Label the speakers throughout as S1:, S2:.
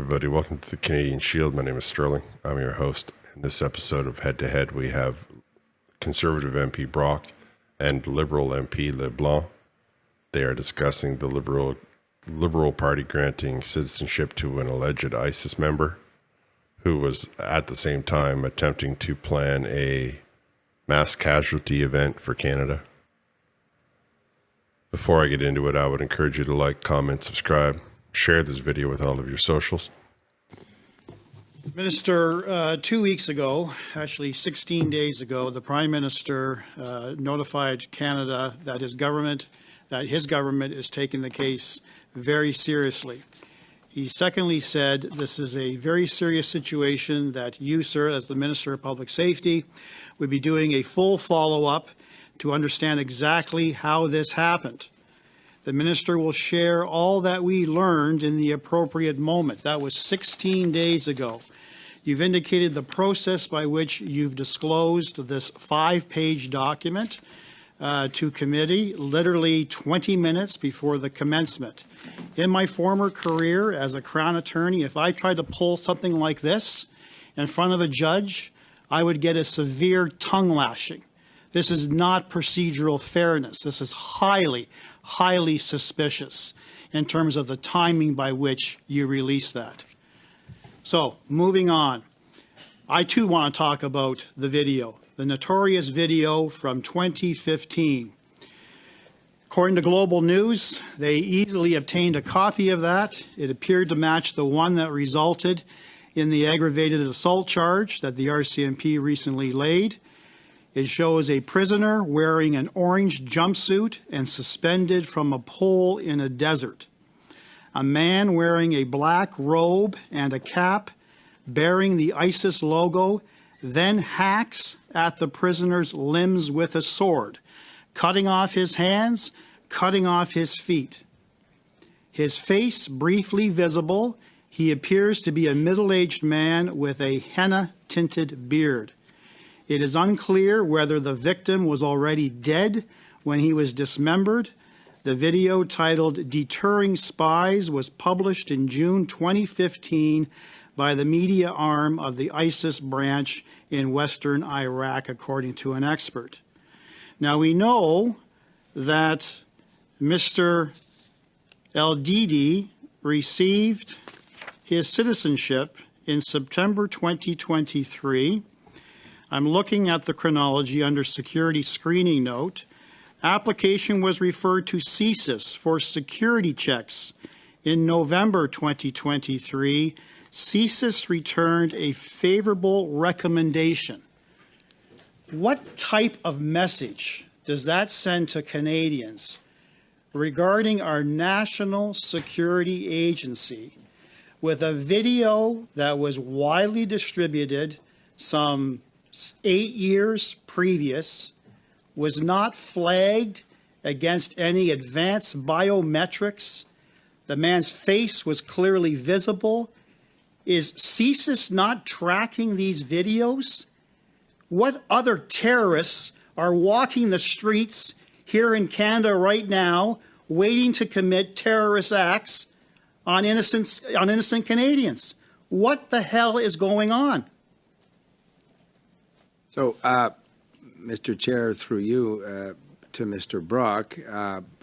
S1: everybody. Welcome to the Canadian Shield. My name is Sterling. I'm your host. In this episode of Head to Head, we have Conservative MP Brock and Liberal MP Leblanc. They are discussing the Liberal Party granting citizenship to an alleged ISIS member who was at the same time attempting to plan a mass casualty event for Canada. Before I get into it, I would encourage you to like, comment, subscribe, share this video with all of your socials.
S2: Minister, 2 weeks ago, actually 16 days ago, the Prime Minister notified Canada that his government is taking the case very seriously. He secondly said this is a very serious situation that you, sir, as the Minister of Public Safety, would be doing a full follow-up to understand exactly how this happened. The Minister will share all that we learned in the appropriate moment. That was 16 days ago. You've indicated the process by which you've disclosed this 5-page document to committee, literally 20 minutes before the commencement. In my former career as a Crown attorney, if I tried to pull something like this in front of a judge, I would get a severe tongue lashing. This is not procedural fairness. This is highly, highly suspicious in terms of the timing by which you release that. So, moving on. I too want to talk about the video, the notorious video from 2015. According to Global News, they easily obtained a copy of that. It appeared to match the one that resulted in the aggravated assault charge that the RCMP recently laid. It shows a prisoner wearing an orange jumpsuit and suspended from a pole in a desert. A man wearing a black robe and a cap bearing the ISIS logo then hacks at the prisoner's limbs with a sword, cutting off his hands, cutting off his feet. His face briefly visible, he appears to be a middle-aged man with a henna-tinted beard. It is unclear whether the victim was already dead when he was dismembered. The video, titled "Deterring Spies," was published in June 2015 by the media arm of the ISIS branch in western Iraq, according to an expert. Now, we know that Mr. El-Didi received his citizenship in September 2023. I'm looking at the chronology under security screening note. Application was referred to CSIS for security checks in November 2023. CSIS returned a favorable recommendation. What type of message does that send to Canadians regarding our national security agency with a video that was widely distributed some 8 years previous, was not flagged against any advanced biometrics? The man's face was clearly visible. Is CSIS not tracking these videos? What other terrorists are walking the streets here in Canada right now waiting to commit terrorist acts on innocent Canadians? What the hell is going on?
S3: So, Mr. Chair, through you to Mr. Brock,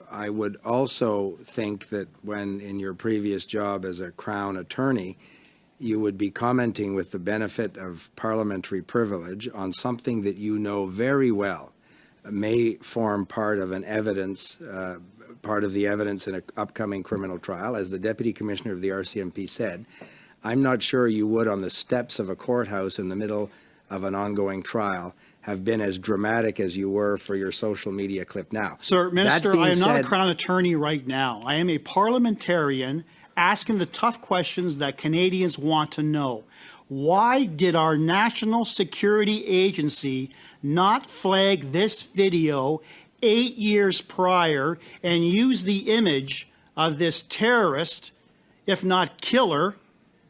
S3: I would also think that when in your previous job as a Crown attorney, you would be commenting with the benefit of parliamentary privilege on something that you know very well may form part of the evidence in an upcoming criminal trial. As the Deputy Commissioner of the RCMP said, I'm not sure you would, on the steps of a courthouse in the middle of an ongoing trial, have been as dramatic as you were for your social media clip now.
S2: Sir, Minister, I am not a Crown attorney right now. I am a parliamentarian asking the tough questions that Canadians want to know. Why did our National Security Agency not flag this video 8 years prior and use the image of this terrorist, if not killer,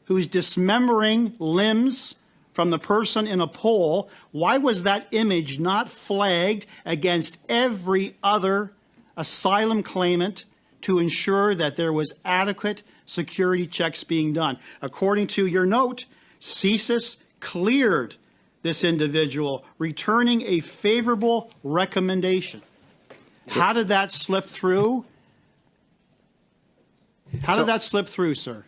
S2: who's dismembering limbs from the person in a pole? Why was that image not flagged against every other asylum claimant to ensure that there was adequate security checks being done. According to your note, CSIS cleared this individual, returning a favorable recommendation. How did that slip through? How did that slip through, sir?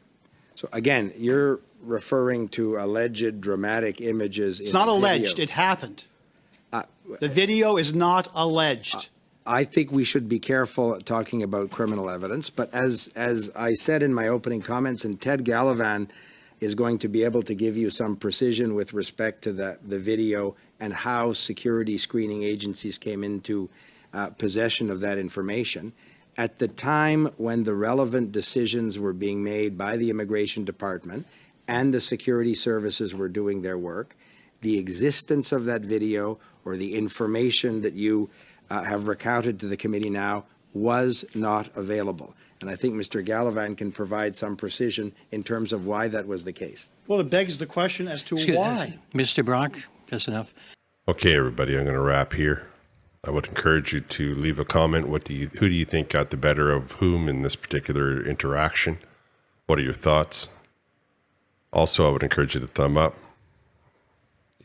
S3: So again, you're referring to alleged dramatic images.
S2: It's not alleged. It happened. The video is not alleged.
S3: I think we should be careful talking about criminal evidence, but as I said in my opening comments, and Ted Gallivan is going to be able to give you some precision with respect to the video and how security screening agencies came into possession of that information. At the time when the relevant decisions were being made by the Immigration Department and the security services were doing their work, the existence of that video or the information that you have recounted to the committee now was not available. And I think Mr. Gallivan can provide some precision in terms of why that was the case.
S2: Well, it begs the question as to why.
S4: Mr. Brock, that's enough.
S1: Okay, everybody, I'm going to wrap here. I would encourage you to leave a comment. Who do you think got the better of whom in this particular interaction? What are your thoughts? Also, I would encourage you to thumb up.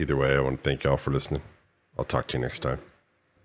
S1: Either way, I want to thank y'all for listening. I'll talk to you next time.